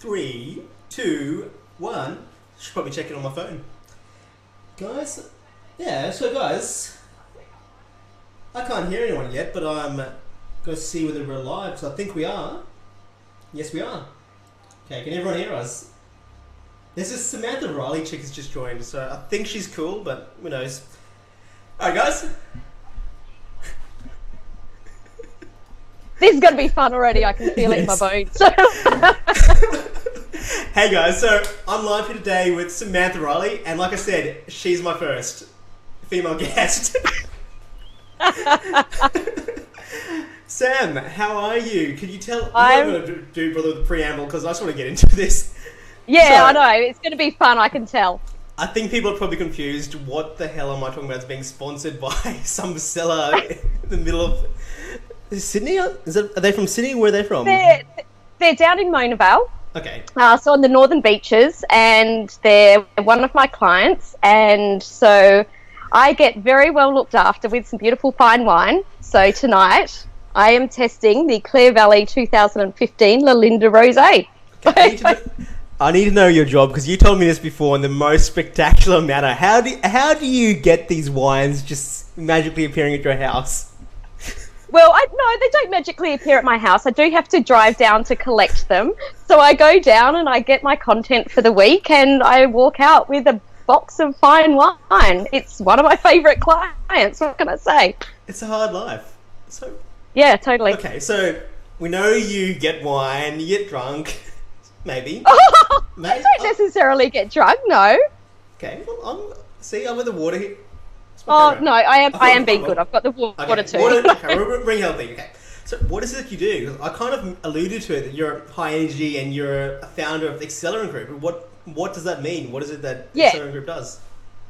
3, 2, 1. Should probably check it on my phone. Guys, guys, I can't hear anyone yet, but I'm going to see whether we're live, because I think we are. Yes, we are. Okay, can everyone hear us? There's this Samantha Riley chick has just joined, so I think she's cool, but who knows. Alright, guys. This is going to be fun already. I can feel it in my bones. Hey guys, so I'm live here today with Samantha Riley, and like I said, she's my first female guest. Sam, how are you? Can you tell? I'm not going to do the preamble because I just want to get into this. Yeah, so, I know. It's going to be fun, I can tell. I think people are probably confused. What the hell am I talking about? It's being sponsored by some seller in the middle of Sydney? Are they from Sydney? Where are they from? They're down in Mona Vale. Okay. So on the northern beaches, and they're one of my clients, and so I get very well looked after with some beautiful fine wine. So tonight I am testing the Clare Valley 2015 Lalinda Rosé. Okay, I need to know your job, because you told me this before in the most spectacular manner. How do you get these wines just magically appearing at your house? Well, no, they don't magically appear at my house. I do have to drive down to collect them. So I go down and I get my content for the week, and I walk out with a box of fine wine. It's one of my favourite clients. What can I say? It's a hard life. Yeah, totally. Okay, so we know you get wine, you get drunk, maybe. I don't necessarily get drunk, no. Okay, well, I'm with the water here. Oh, no, I am being good. I've got the water too. Okay, we're being healthy. Okay. So what is it you do? I kind of alluded to it, that you're high energy and you're a founder of the Accelerant Group. What does that mean? What is it that the Accelerant Group does?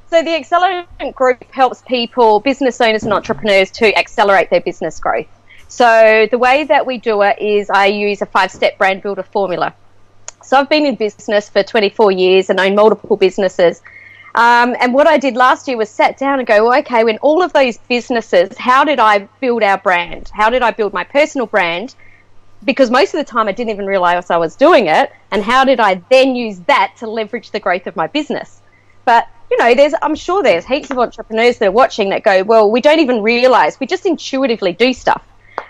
So the Accelerant Group helps people, business owners and entrepreneurs, to accelerate their business growth. So the way that we do it is I use a 5-step brand builder formula. So I've been in business for 24 years and own multiple businesses. And what I did last year was sat down and go, well, okay, when all of those businesses, how did I build our brand? How did I build my personal brand? Because most of the time I didn't even realize I was doing it. And how did I then use that to leverage the growth of my business? But, you know, I'm sure there's heaps of entrepreneurs that are watching that go, well, we don't even realize, we just intuitively do stuff.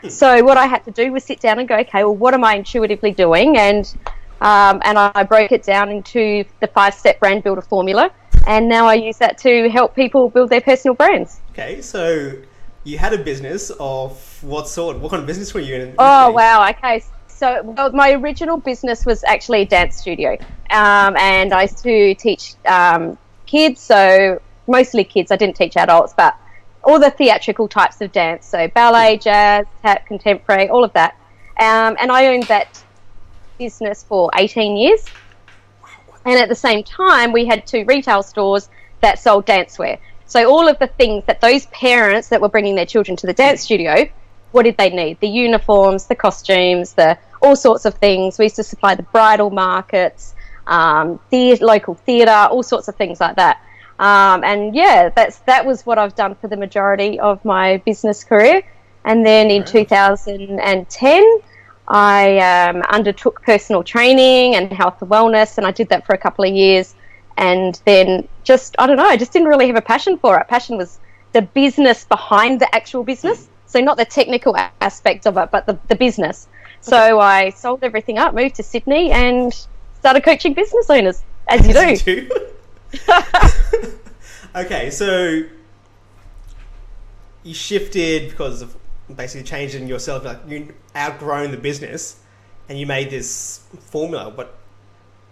So what I had to do was sit down and go, okay, well, what am I intuitively doing? And I broke it down into the 5-step brand builder formula. And now I use that to help people build their personal brands. Okay, so you had a business of what sort? What kind of business were you in? Oh, wow. Okay. So my original business was actually a dance studio. And I used to teach kids, so mostly kids. I didn't teach adults, but all the theatrical types of dance. So ballet, jazz, tap, contemporary, all of that. And I owned that business for 18 years. And at the same time, we had 2 retail stores that sold dancewear. So all of the things that those parents that were bringing their children to the dance studio, what did they need? The uniforms, the costumes, all sorts of things. We used to supply the bridal markets, the local theatre, all sorts of things like that. And yeah, that was what I've done for the majority of my business career. And then in 2010, I undertook personal training and health and wellness, and I did that for a couple of years. And then I just didn't really have a passion for it. Passion was the business behind the actual business. So not the technical aspect of it, but the business. So I sold everything up, moved to Sydney, and started coaching business owners, as you do. Okay, so you shifted because of basically changing yourself, like you outgrown the business and you made this formula. But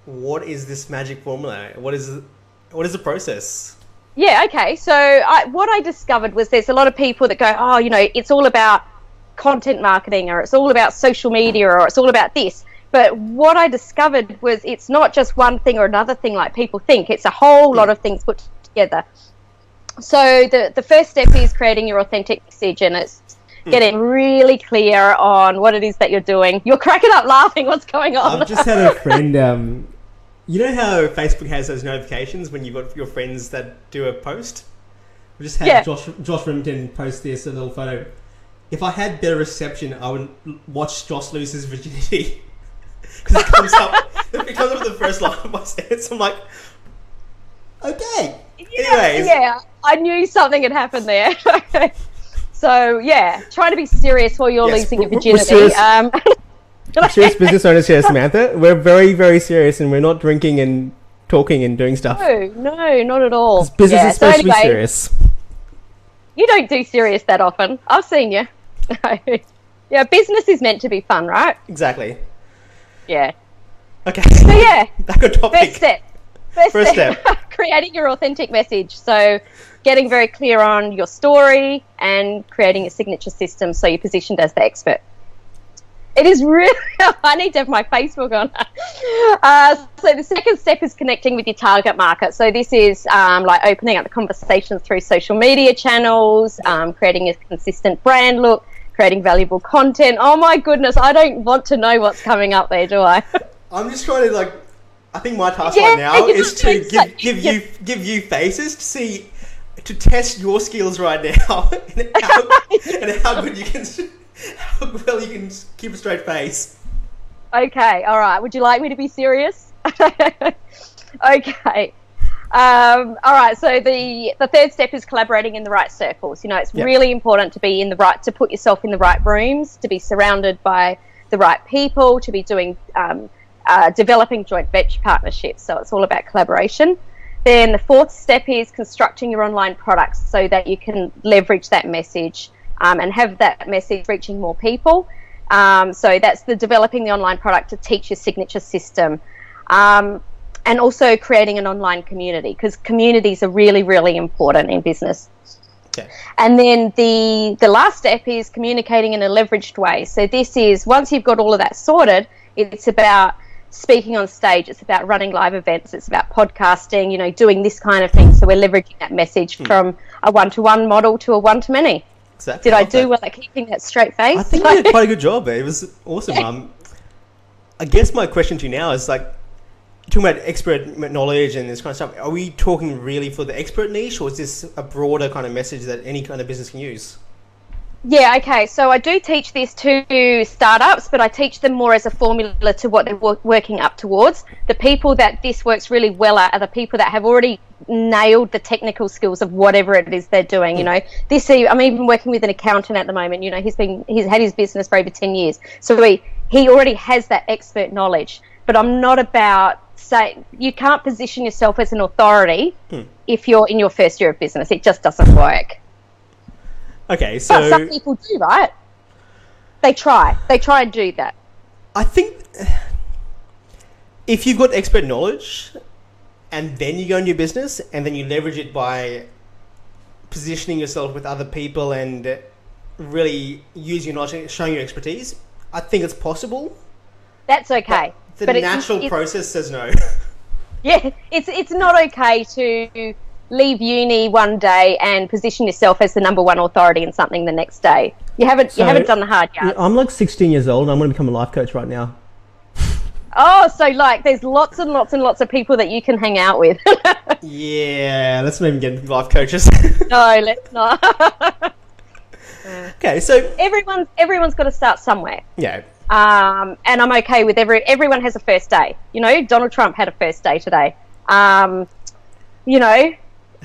what is this magic formula? What is the process? Yeah, okay. So what I discovered was there's a lot of people that go, oh, you know, it's all about content marketing, or it's all about social media, or it's all about this. But what I discovered was it's not just one thing or another thing like people think. It's a whole lot of things put together. So the first step is creating your authentic message, and it's getting really clear on what it is that you're doing. You're cracking up laughing. What's going on? I've just had a friend, you know how Facebook has those notifications when you've got your friends that do a post? We just had Josh Remington post this, a little photo. If I had better reception, I would watch Josh lose his virginity. Because it comes up It comes up with the first line of my sentence. I'm like, okay. Yeah, Anyways. yeah, I knew something had happened there. So yeah, try to be serious while you're losing your virginity. We're serious business owners here, Samantha. We're very, very serious, and we're not drinking and talking and doing stuff. No, not at all. Business is supposed to be serious. You don't do serious that often. I've seen you. Yeah, business is meant to be fun, right? Exactly. Yeah. Okay. So yeah, back on topic. First step. Creating your authentic message. So getting very clear on your story and creating a signature system so you're positioned as the expert. It is really, I need to have my Facebook on. So the second step is connecting with your target market. So this is like opening up the conversations through social media channels, creating a consistent brand look, creating valuable content. Oh my goodness, I don't want to know what's coming up there, do I? I'm just trying to I think my task right now is to give you faces to test your skills right now and how good you can. How well you can keep a straight face. Okay, all right. Would you like me to be serious? Okay. All right. So the third step is collaborating in the right circles. It's really important to be to put yourself in the right rooms, to be surrounded by the right people, to be doing developing joint venture partnerships. So it's all about collaboration. Then the fourth step is constructing your online products so that you can leverage that message. And have that message reaching more people. So that's developing the online product to teach your signature system. And also creating an online community, because communities are really, really important in business. Okay. And then the last step is communicating in a leveraged way. So this is, once you've got all of that sorted, it's about speaking on stage, it's about running live events, it's about podcasting, doing this kind of thing. So we're leveraging that message from a one-to-one model to a one-to-many. Exactly. Did I do well at keeping that straight face? I think you did quite a good job. It was awesome. I guess my question to you now is talking about expert knowledge and this kind of stuff. Are we talking really for the expert niche, or is this a broader kind of message that any kind of business can use? Yeah, okay. So I do teach this to startups, but I teach them more as a formula to what they're working up towards. The people that this works really well at are the people that have already nailed the technical skills of whatever it is they're doing. I'm even working with an accountant at the moment. He's had his business for over 10 years. So he already has that expert knowledge. But I'm not about saying you can't position yourself as an authority if you're in your first year of business. It just doesn't work. Okay, so... But some people do, right? They try and do that. I think if you've got expert knowledge and then you go into your business and then you leverage it by positioning yourself with other people and really using your knowledge, showing your expertise, I think it's possible. That's okay. But the natural process says no. Yeah, it's not okay to leave uni one day and position yourself as the number one authority in something the next day. You haven't done the hard yards. I'm like 16 years old and I'm going to become a life coach right now. Oh, so there's lots and lots and lots of people that you can hang out with. Yeah, let's not even get into life coaches. No, let's not. Okay, so everyone's got to start somewhere. Yeah. And I'm okay with everyone has a first day. Donald Trump had a first day today.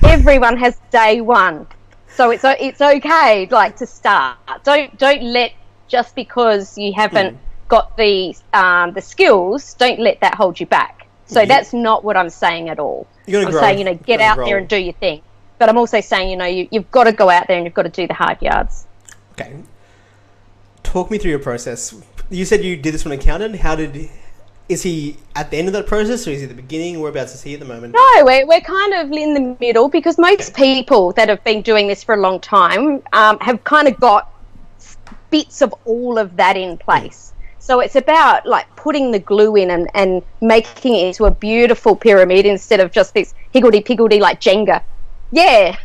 Everyone has day one, so it's okay to start. Don't let, just because you haven't got the skills, don't let that hold you back. So that's not what I'm saying at all. I'm saying get out there and do your thing, but I'm also saying you've got to go out there and you've got to do the hard yards. Okay, talk me through your process. You said you did this for an accountant. Is he at the end of that process, or is he at the beginning? Whereabouts is he at the moment? No, we're kind of in the middle, because most people that have been doing this for a long time have kind of got bits of all of that in place. So it's about putting the glue in and making it into a beautiful pyramid instead of just this higgledy-piggledy like Jenga. Yeah.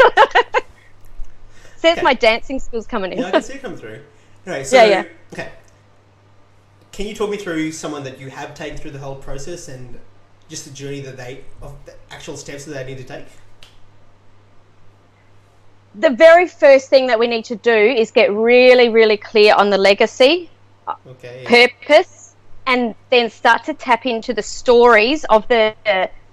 So that's my dancing skills coming in. Yeah, I can see it coming through. Anyway, okay. Can you talk me through someone that you have taken through the whole process and just the journey of the actual steps that they need to take? The very first thing that we need to do is get really, really clear on the legacy, purpose, and then start to tap into the stories of the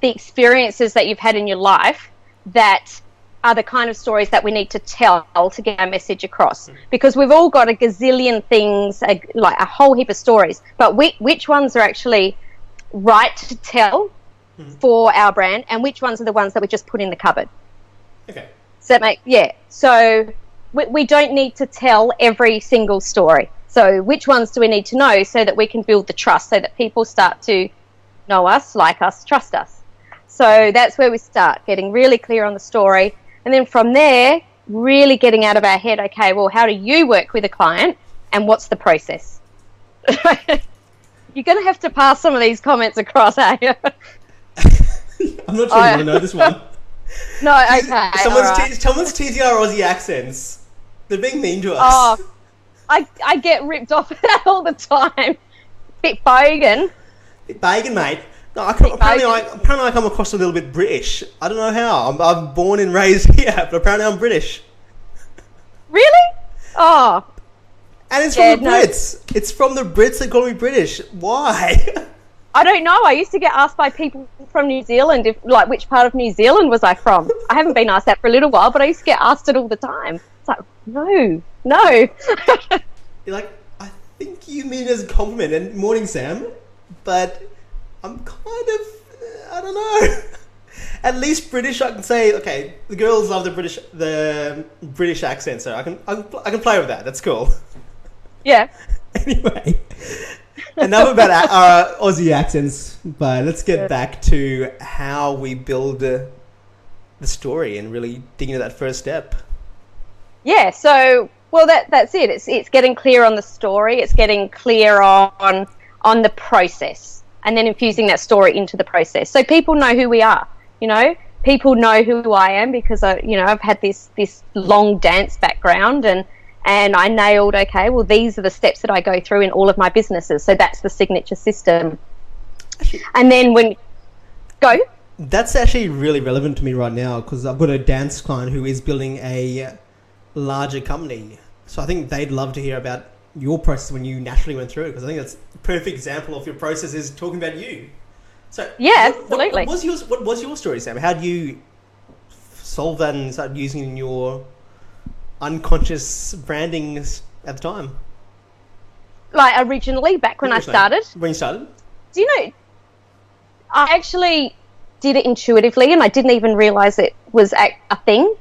experiences that you've had in your life that are the kind of stories that we need to tell to get our message across. Because we've all got a gazillion things, like a whole heap of stories, but which ones are actually right to tell for our brand, and which ones are the ones that we just put in the cupboard. Okay. So so we don't need to tell every single story. So which ones do we need to know so that we can build the trust, so that people start to know us, like us, trust us. So that's where we start, getting really clear on the story. And then from there, really getting out of our head, okay, well, how do you work with a client and what's the process? You're going to have to pass some of these comments across, eh? I'm not sure you want to know this one. No, okay. Someone's teasing our Aussie accents. They're being mean to us. Oh, I get ripped off of that all the time. Bit bogan. Bit bogan, mate. No, apparently I come across a little bit British. I don't know how. I'm born and raised here, but apparently I'm British. Really? Oh. And it's from the Brits. It's from the Brits that call me British. Why? I don't know. I used to get asked by people from New Zealand, which part of New Zealand was I from? I haven't been asked that for a little while, but I used to get asked it all the time. It's like, no. You're like, I think you mean it as a compliment, and morning, Sam, but I'm kind of, I don't know. At least British, I can say, okay, the girls love the British accent, so I can play with that. That's cool. Yeah. Anyway, enough about our Aussie accents, but let's get back to how we build the story and really dig into that first step. Yeah, so, well, that's it. It's getting clear on the story. It's getting clear on the process, and then infusing that story into the process. So people know who we are, People know who I am because, I've had this long dance background, and I nailed, okay, well, these are the steps that I go through in all of my businesses. So that's the signature system. And then That's actually really relevant to me right now, because I've got a dance client who is building a larger company. So I think they'd love to hear about your process when you naturally went through it, because I think that's a perfect example of your process is talking about you. So yeah, absolutely. What was your story, Sam? How do you solve that and start using it in your unconscious branding at the time? Like originally, back when I started. When you started? Do you know, I actually did it intuitively, and I didn't even realise it was a thing.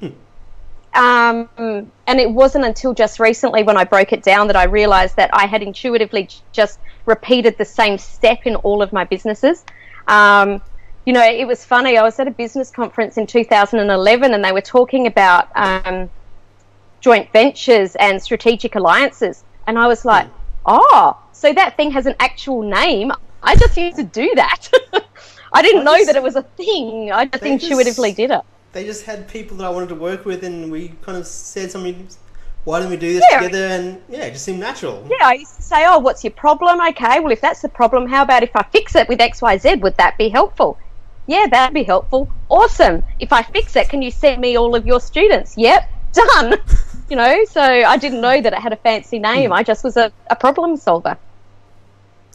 And it wasn't until just recently when I broke it down that I realised that I had intuitively just repeated the same step in all of my businesses. It was funny. I was at a business conference in 2011, and they were talking about joint ventures and strategic alliances. And I was like, so that thing has an actual name. I just used to do that. I didn't know that it was a thing. I just intuitively did it. They just had people that I wanted to work with, and we kind of said something, why don't we do this together? And it just seemed natural. Yeah, I used to say, what's your problem? Okay, well, if that's the problem, how about if I fix it with X, Y, Z? Would that be helpful? Yeah, that'd be helpful. Awesome. If I fix it, can you send me all of your students? Yep, done. So I didn't know that it had a fancy name. I just was a problem solver.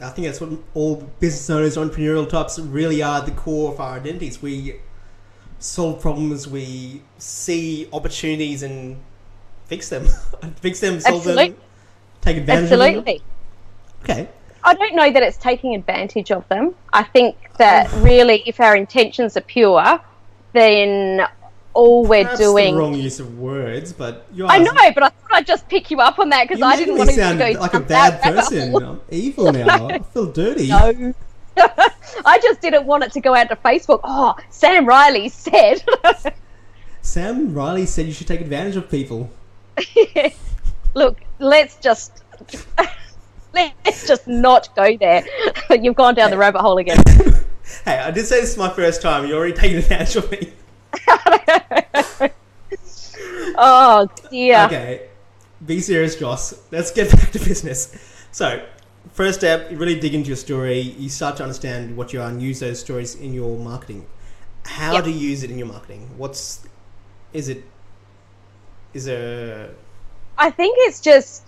I think that's what all business owners, entrepreneurial types really are at the core of our identities. We solve problems, we see opportunities and fix them. Solve them, take advantage of them. Okay. I don't know that it's taking advantage of them. I think that really, if our intentions are pure, then all we're doing... That's the wrong use of words, but... I know, but I thought I'd just pick you up on that because I didn't want to go... You sound like a bad person. I'm evil now. I feel dirty. No. I just didn't want it to go out to Facebook. Sam Riley said... Sam Riley said you should take advantage of people. Look, let's just not go there. You've gone down the rabbit hole again. Hey, I did say this is my first time. You're already taking advantage of me. Oh dear. Okay, be serious, Joss. Let's get back to business. So, first step, you really dig into your story. You start to understand what you are and use those stories in your marketing. How to use it in your marketing? I think it's just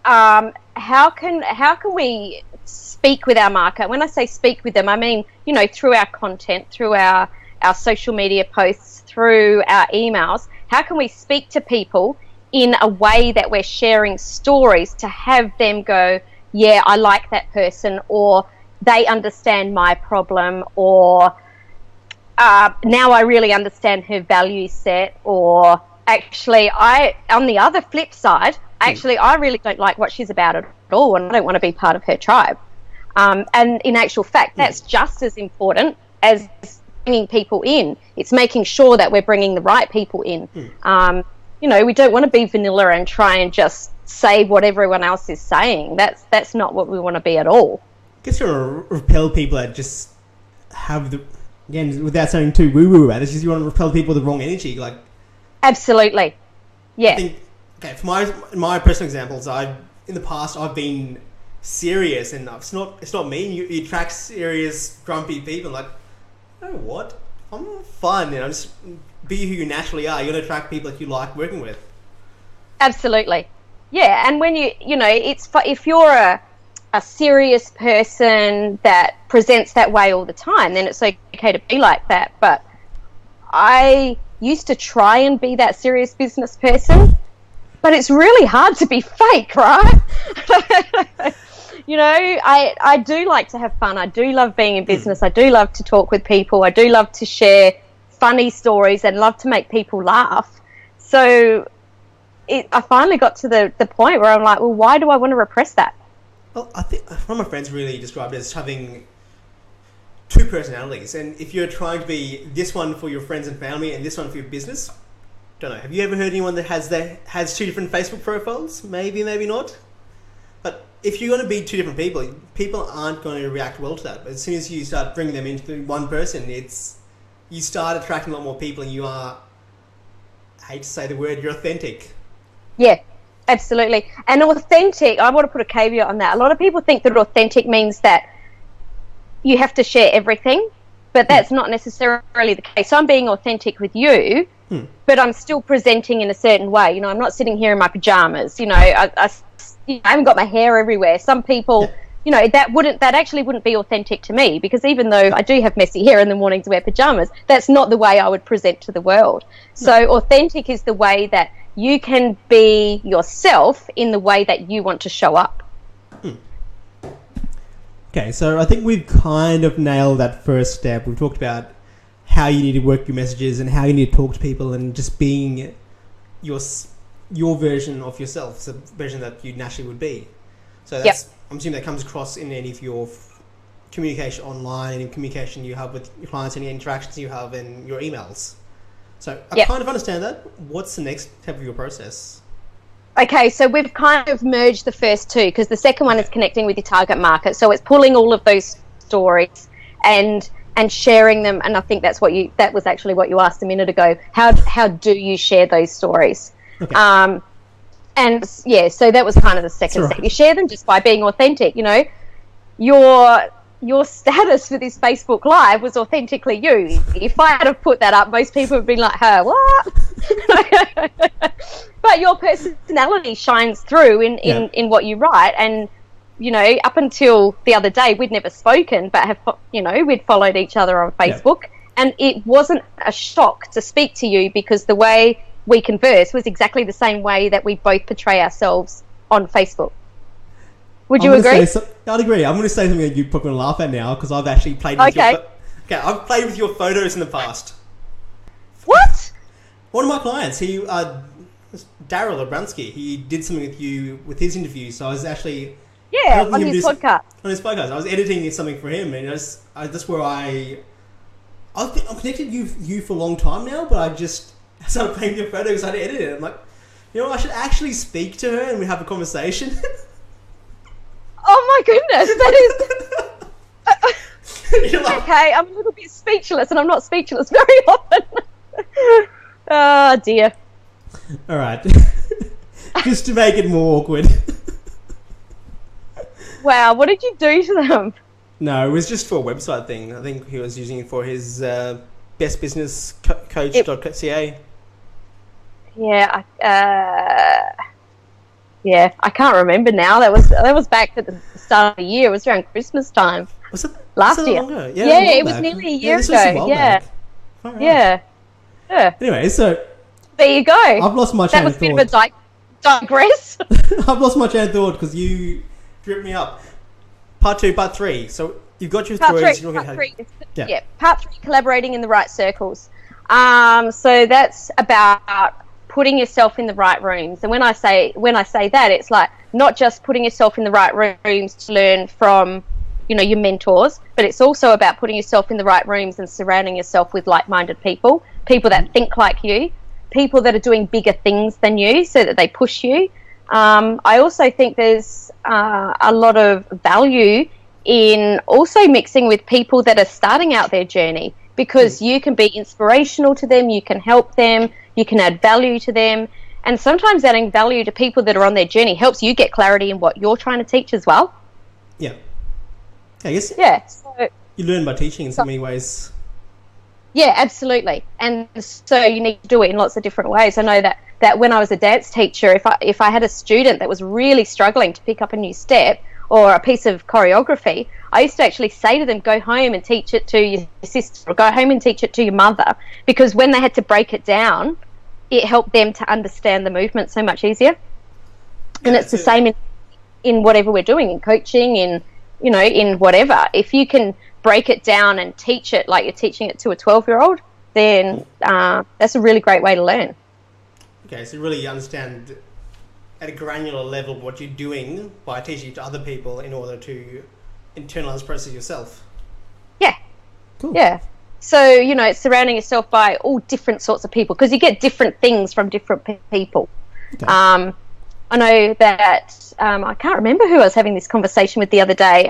how can we speak with our market? When I say speak with them, I mean, through our content, through our social media posts, through our emails. How can we speak to people in a way that we're sharing stories to have them go, yeah, I like that person, or they understand my problem, or now I really understand her value set, or actually, on the other flip side, I really don't like what she's about at all, and I don't want to be part of her tribe. And in actual fact, that's just as important as bringing people in. It's making sure that we're bringing the right people in. We don't want to be vanilla and try and just say what everyone else is saying. That's not what we want to be at all. I guess you want to repel people that just have again, without sounding too woo-woo about it, it's just you want to repel people with the wrong energy. Like, absolutely. Yeah. I think, okay, for my personal examples, in the past I've been serious, and it's not me. You attract serious, grumpy people. Like, you know what? I'm fun. Just be who you naturally are. You're gonna attract people that you like working with. Absolutely. Yeah, and when if you're a serious person that presents that way all the time, then it's okay to be like that. But I used to try and be that serious business person, but it's really hard to be fake, right? I do like to have fun. I do love being in business. I do love to talk with people. I do love to share funny stories and love to make people laugh. So I finally got to the point where I'm like, well, why do I want to repress that? Well, I think one of my friends really described it as having two personalities. And if you're trying to be this one for your friends and family and this one for your business, don't know. Have you ever heard anyone that has two different Facebook profiles? Maybe, maybe not. But if you're going to be two different people aren't going to react well to that. But as soon as you start bringing them into one person, you start attracting a lot more people, and I hate to say the word, you're authentic. Yeah, absolutely. And authentic, I want to put a caveat on that. A lot of people think that authentic means that you have to share everything, but that's not necessarily the case. So I'm being authentic with you, but I'm still presenting in a certain way. I'm not sitting here in my pajamas. I haven't got my hair everywhere. Some people, that actually wouldn't be authentic to me, because even though I do have messy hair in the morning to wear pajamas, that's not the way I would present to the world. So authentic is the way that you can be yourself in the way that you want to show up. Okay, so I think we've kind of nailed that first step. We've talked about how you need to work your messages and how you need to talk to people, and just being your version of yourself, the version that you naturally would be. So I'm assuming that comes across in any of your communication online, any communication you have with your clients, any interactions you have in your emails. So I kind of understand that. What's the next step of your process? Okay, so we've kind of merged the first two, because the second one is connecting with your target market. So it's pulling all of those stories and sharing them. And I think that was actually what you asked a minute ago. How do you share those stories? Okay. So that was kind of the second step. You share them just by being authentic. Your status for this Facebook Live was authentically you. If I had have put that up, most people would be like, "Huh, what?" But your personality shines through in what you write. And up until the other day, we'd never spoken, but we'd followed each other on Facebook, and it wasn't a shock to speak to you, because the way we converse was exactly the same way that we both portray ourselves on Facebook. Would you agree? I'd agree. I'm going to say something that you're probably going to laugh at now, because I've actually played with I've played with your photos in the past. What? One of my clients, Darryl Dubrowski, he did something with you with his interview. So I was actually on his podcast. On his podcast, I was editing something for him, and that's where I've connected you for a long time now, but I just started playing with your photos. I had to edit it. I'm like, I should actually speak to her and we have a conversation. Oh my goodness, that is... Okay, I'm a little bit speechless, and I'm not speechless very often. Oh dear. Alright. Just to make it more awkward. Wow, what did you do to them? No, it was just for a website thing. I think he was using it for his bestbusinesscoach.ca. Yeah, Yeah, I can't remember now. That was back at the start of the year. It was around Christmas time. Was it last year? Longer? Yeah, it was nearly a year this ago. was a while back. Right. Yeah. Anyway, so There you go. I've lost my chain of thought. That was a bit of a digress. I've lost my chain of thought because you tripped me up. Part 2, part 3. So you've got your Part threads. three. Yeah. Part 3, collaborating in the right circles. So that's about putting yourself in the right rooms. And when I say that, it's like not just putting yourself in the right rooms to learn from, your mentors, but it's also about putting yourself in the right rooms and surrounding yourself with like-minded people that think like you, people that are doing bigger things than you, so that they push you. I also think there's a lot of value in also mixing with people that are starting out their journey, because you can be inspirational to them, you can help them, you can add value to them, and sometimes adding value to people that are on their journey helps you get clarity in what you're trying to teach as well. Yeah. I guess. Yeah. So you learn by teaching in so many ways. Yeah, absolutely. And so you need to do it in lots of different ways. I know that when I was a dance teacher, if I had a student that was really struggling to pick up a new step or a piece of choreography, I used to actually say to them, go home and teach it to your sister, or go home and teach it to your mother, because when they had to break it down, it helped them to understand the movement so much easier. And it's the same in whatever we're doing, in coaching, in whatever. If you can break it down and teach it like you're teaching it to a 12-year-old, then that's a really great way to learn. Okay, so you really understand at a granular level what you're doing by teaching it to other people in order to internalize the process yourself. Yeah. Cool. Yeah. So, it's surrounding yourself by all different sorts of people, because you get different things from different people. Okay. I know that I can't remember who I was having this conversation with the other day.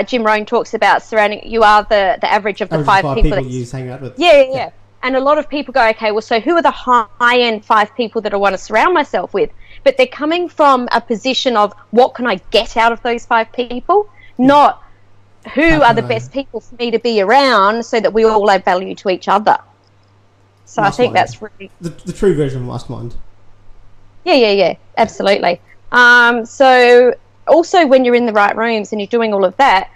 Jim Rohn talks about surrounding. You are the average of the five people that you hang out with. Yeah. And a lot of people go, okay, well, so who are the high-end 5 people that I want to surround myself with? But they're coming from a position of what can I get out of those 5 people, not who are the best people for me to be around, so that we all add value to each other. So I think that's really the true version of mastermind. Yeah, absolutely. So also when you're in the right rooms and you're doing all of that,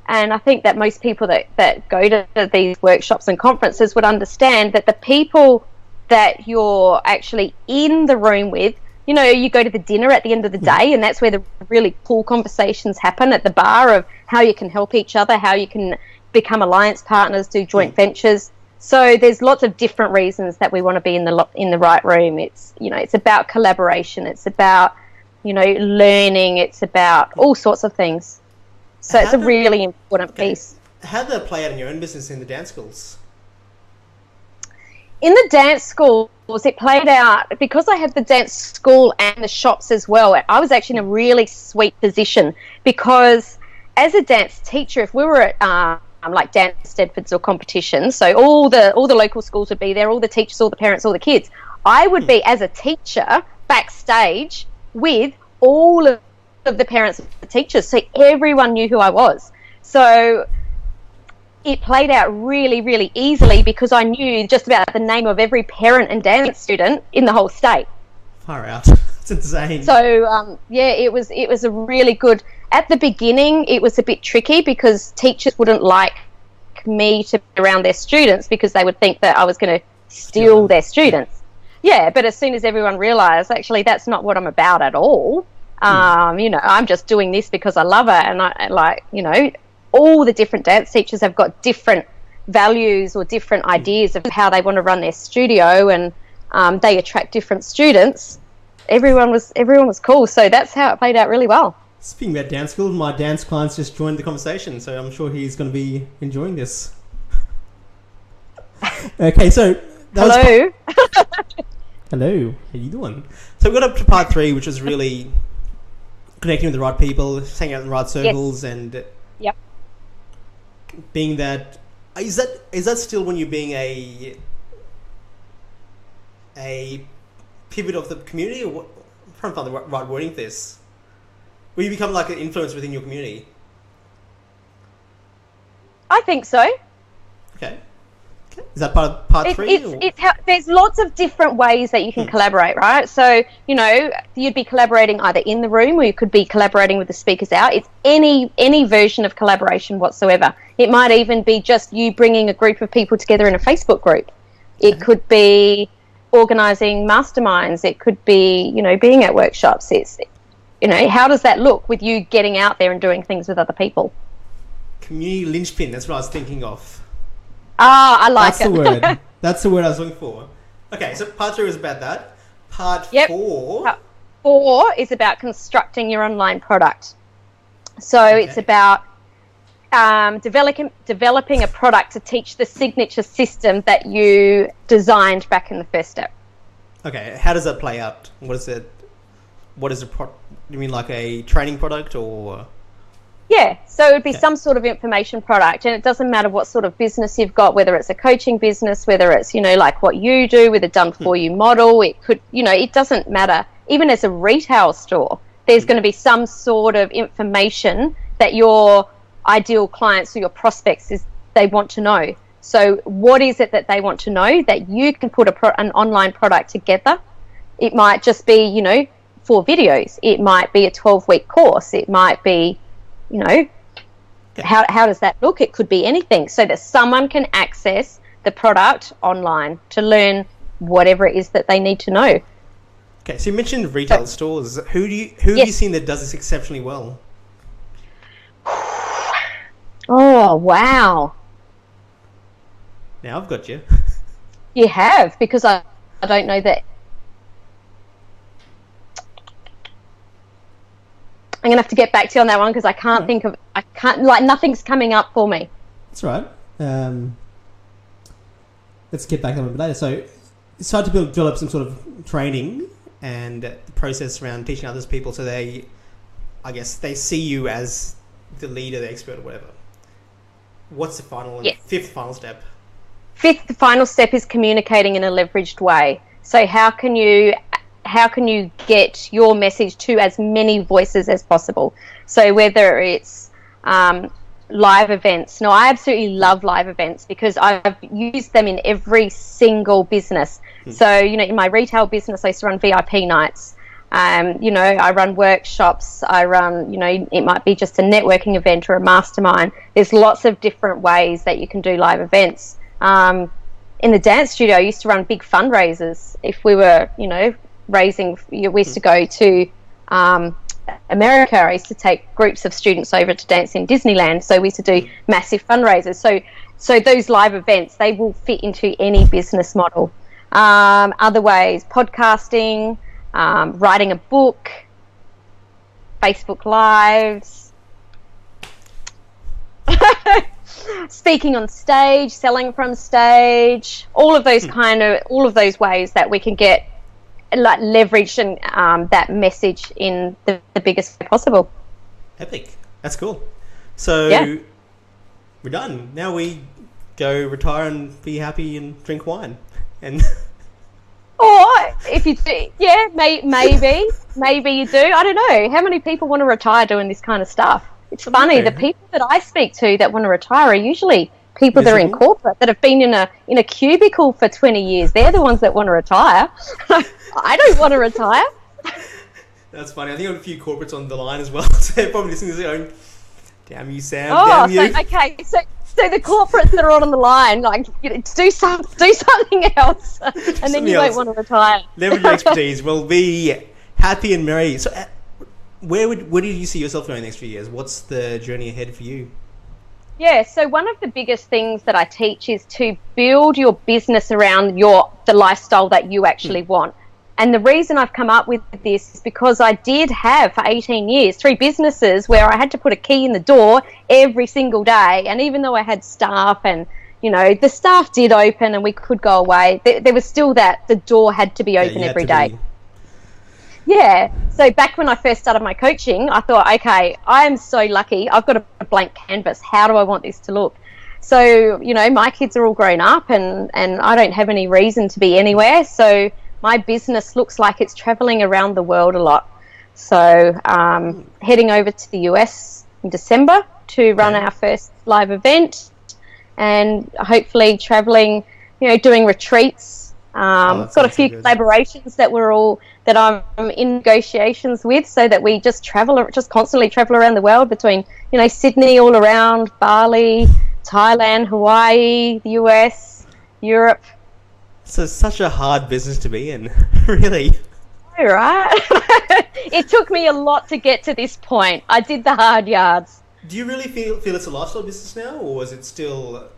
and I think that most people that go to these workshops and conferences would understand that the people that you're actually in the room with, you go to the dinner at the end of the day, and that's where the really cool conversations happen at the bar of how you can help each other, how you can become alliance partners, do joint ventures. So there's lots of different reasons that we want to be in the right room. It's it's about collaboration. It's about learning. It's about all sorts of things. So it's a really important piece. How did that play out in your own business in the dance schools? In the dance schools, it played out because I had the dance school and the shops as well. I was actually in a really sweet position, because as a dance teacher, if we were at like dance Stedfords or competitions, so all the local schools would be there, all the teachers, all the parents, all the kids. I would be, as a teacher, backstage with all of the parents and the teachers, so everyone knew who I was. So it played out really, really easily, because I knew just about the name of every parent and dance student in the whole state. Far out. It's insane. So it was a really good. At the beginning, it was a bit tricky, because teachers wouldn't like me to be around their students, because they would think that I was going to steal their students. Yeah, but as soon as everyone realised, actually, that's not what I'm about at all. I'm just doing this because I love it, and I all the different dance teachers have got different values or different ideas of how they want to run their studio, and they attract different students. Everyone was cool, so that's how it played out really well. Speaking about dance school, my dance clients just joined the conversation, so I'm sure he's going to be enjoying this. Okay, so hello. Hello, how you doing? So we got up to part 3, which was really connecting with the right people, hanging out in the right circles, and being that. Is that still when you're being a pivot of the community, or what? I'm trying to find the right wording for this. Will you become like an influence within your community? I think so. Okay. Is that part three? There's lots of different ways that you can collaborate, right? So, you'd be collaborating either in the room or you could be collaborating with the speakers out. It's any version of collaboration whatsoever. It might even be just you bringing a group of people together in a Facebook group. It could be organising masterminds. It could be, being at workshops. It's, how does that look with you getting out there and doing things with other people? Community linchpin, that's what I was thinking of. Ah, I like it. That's the word. That's the word I was looking for. Okay, so part 3 was about that. Part 4? Part 4 is about constructing your online product. So it's about developing a product to teach the signature system that you designed back in the first step. Okay, how does that play out? What is it? Do you mean like a training product or? Yeah, so it would be some sort of information product, and it doesn't matter what sort of business you've got, whether it's a coaching business, whether it's, like what you do with a done-for-you model. It could, it doesn't matter. Even as a retail store, there's going to be some sort of information that your ideal clients or your prospects they want to know. So what is it that they want to know that you can put an online product together? It might just be, 4 videos. It might be a 12-week course. It might be, how does that look? It could be anything, so that someone can access the product online to learn whatever it is that they need to know. Okay, so you mentioned retail stores. Who have you seen that does this exceptionally well? Oh, wow. Now I've got you. You have, because I don't know that. I'm going to have to get back to you on that one because I can't nothing's coming up for me. That's right. Let's get back to that a bit later. So it's hard to develop some sort of training and the process around teaching others people so they see you as the leader, the expert or whatever. What's the fifth final step? Fifth final step is communicating in a leveraged way. So how can you get your message to as many voices as possible? So whether it's live events. No, I absolutely love live events because I've used them in every single business. So, in my retail business, I used to run VIP nights. I run workshops. I run, it might be just a networking event or a mastermind. There's lots of different ways that you can do live events. In the dance studio, I used to run big fundraisers. If we were, raising, we used to go to America. I used to take groups of students over to dance in Disneyland. So we used to do massive fundraisers. So those live events, they will fit into any business model. Other ways, podcasting, writing a book, Facebook Lives, speaking on stage, selling from stage, all of those ways that we can get leverage and that message in the biggest way possible. Epic. That's cool. So we're done. Now we go retire and be happy and drink wine. And or if you do, maybe you do. I don't know. How many people want to retire doing this kind of stuff? It's funny. The people that I speak to that want to retire are usually people that are in corporate that have been in a cubicle for 20 years. They're the ones that want to retire. I don't want to retire. That's funny. I think I have a few corporates on the line as well. So they're probably listening to this going, damn you, Sam. Damn you. So the corporates that are on the line, do something else, and then you won't want to retire. Leverage your expertise. We'll be happy and merry. So, where do you see yourself going in the next few years? What's the journey ahead for you? Yeah, so one of the biggest things that I teach is to build your business around the lifestyle that you actually want. And the reason I've come up with this is because I did have for 18 years 3 businesses where I had to put a key in the door every single day. And even though I had staff and, the staff did open and we could go away, there was still that the door had to be open every day. Yeah. So back when I first started my coaching, I thought, okay, I am so lucky. I've got a blank canvas. How do I want this to look? So, my kids are all grown up and I don't have any reason to be anywhere. So my business looks like it's traveling around the world a lot. So heading over to the US in December to run our first live event. and hopefully traveling, doing retreats. Got a few collaborations that I'm in negotiations with, so that we just constantly travel around the world between, Sydney, all around, Bali, Thailand, Hawaii, the US, Europe. So it's such a hard business to be in, really. Right? It took me a lot to get to this point. I did the hard yards. Do you really feel it's a lifestyle business now, or is it still?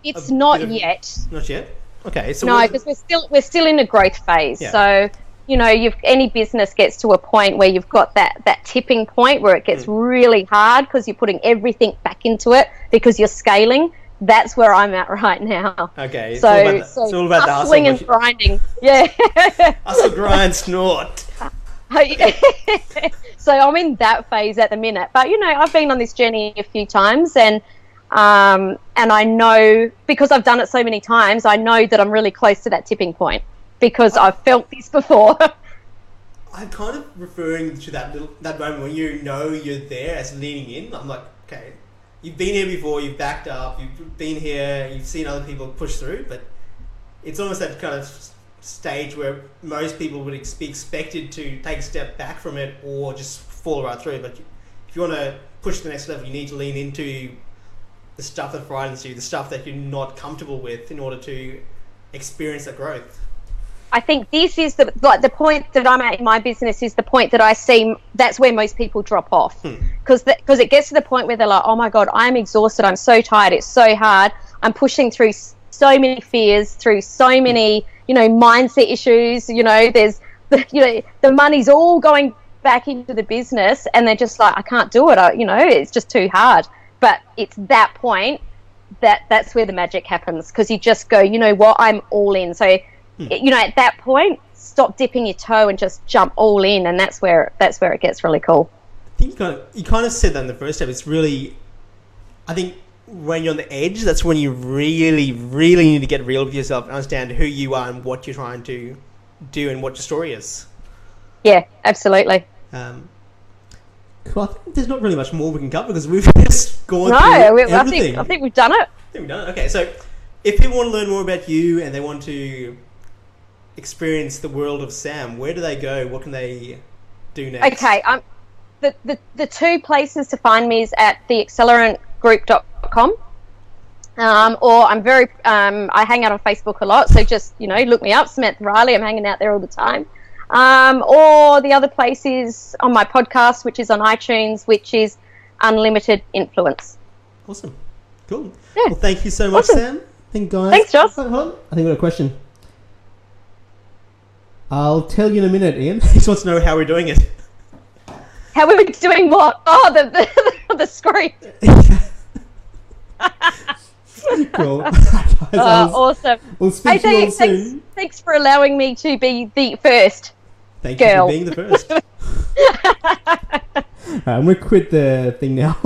It's not yet. Not yet. Okay, so no, because we're still in a growth phase. Yeah. So any business gets to a point where you've got that tipping point where it gets really hard because you're putting everything back into it because you're scaling. That's where I'm at right now. Okay, so it's all about the hustling and grinding. Yeah. Hustle, grind, snort. So I'm in that phase at the minute, but I've been on this journey a few times, and I know, because I've done it so many times, I know that I'm really close to that tipping point because I've felt this before. I'm kind of referring to that moment when you're there as leaning in. I'm like, okay, you've been here before, you've backed up, you've been here, you've seen other people push through, but it's almost that kind of stage where most people would be expected to take a step back from it or just fall right through. But if you want to push to the next level, you need to lean into the stuff that frightens you, the stuff that you're not comfortable with, in order to experience that growth. I think this is the point that I'm at in my business is the point that I see that's where most people drop off, because it gets to the point where they're like, oh my God, I'm exhausted, I'm so tired, it's so hard, I'm pushing through so many fears, through so many mindset issues, there's the money's all going back into the business, and they're just like, I can't do it, it's just too hard. But it's that point that's where the magic happens, because you just go, you know what, I'm all in. So at that point, stop dipping your toe and just jump all in, and that's where it gets really cool. I think you kind of said that in the first step. It's really, I think, when you're on the edge, that's when you really, really need to get real with yourself and understand who you are and what you're trying to do and what your story is. Yeah, absolutely. Well, I think there's not really much more we can cover because we've just gone through everything. I think we've done it. Okay, so if people want to learn more about you and they want to experience the world of Sam, where do they go? What can they do next? Okay, the two places to find me is at theaccelerantgroup.com, or I'm very I hang out on Facebook a lot, so just look me up, Samantha Riley. I'm hanging out there all the time. Or the other place is on my podcast, which is on iTunes, which is Unlimited Influence. Awesome. Cool. Yeah. Well, thank you so much, Sam. Thanks, Joss. Hold on. I think we've got a question. I'll tell you in a minute, Ian. He just wants to know how we're doing it. How are we doing what? Oh, the screen. Cool. Awesome. We'll speak to you all soon. Thanks for allowing me to be the first Thank girl. you for being the first. I'm going to quit the thing now.